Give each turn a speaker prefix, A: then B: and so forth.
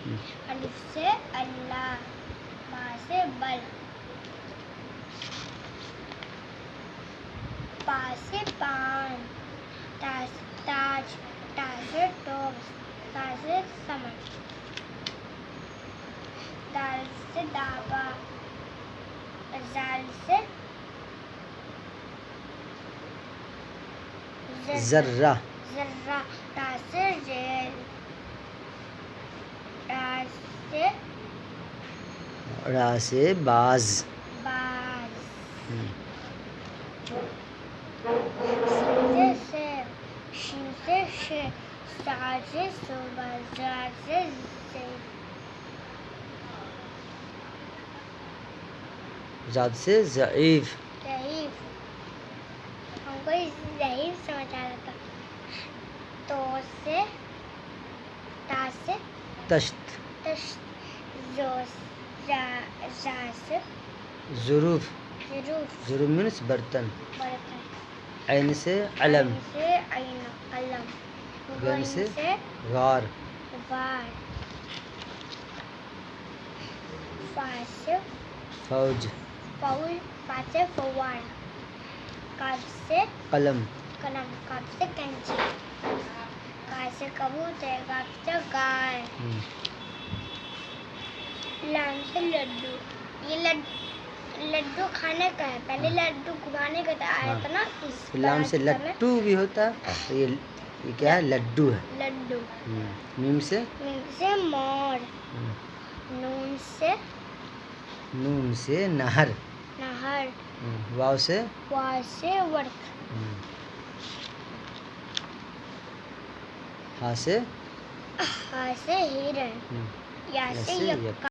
A: الف سے اللہ، با سے بل، پا سے پان، تاج، تا سے ٹوس، سا سے سمن، دال سے دابا، زال سے
B: ذرہ،
A: ذرہ، را سے ریل،
B: را سے باز،
A: باز، سین سے سیب، شین سے شیر، صاد سے صوبہ، زاد سے زید،
B: زاد سے ضعیف،
A: ضعیف، ہم کو ضعیف سمجھ آ رہا تھا، تو سے تا سے
B: تشت،
A: تشت، زا سے
B: ظروف،
A: ظروف،
B: ظروف مینس برتن،
A: برتن،
B: عین سے علم،
A: عین سے عین قلم،
B: غین
A: غین
B: سے
A: سے
B: غار،
A: غار، فا سے
B: فوج،
A: فول، فا سے فوارہ، کاف سے
B: قلم،
A: قلم، کاف سے کینچی، کا سے کبوتر، کاف سے گائے، لام سے لڈو، یہ لڈو کھانے کا ہے، پہلے لڈو گھمانے کا آیا تھا نا، اس
B: لام سے لٹو بھی ہوتا ہے، یہ کیا ہے؟ لڈو ہے،
A: لڈو،
B: میم سے
A: مور، نون سے
B: نہر،
A: نہر،
B: واو سے
A: ورق،
B: ہا سے
A: ہرن، یا سے یکا۔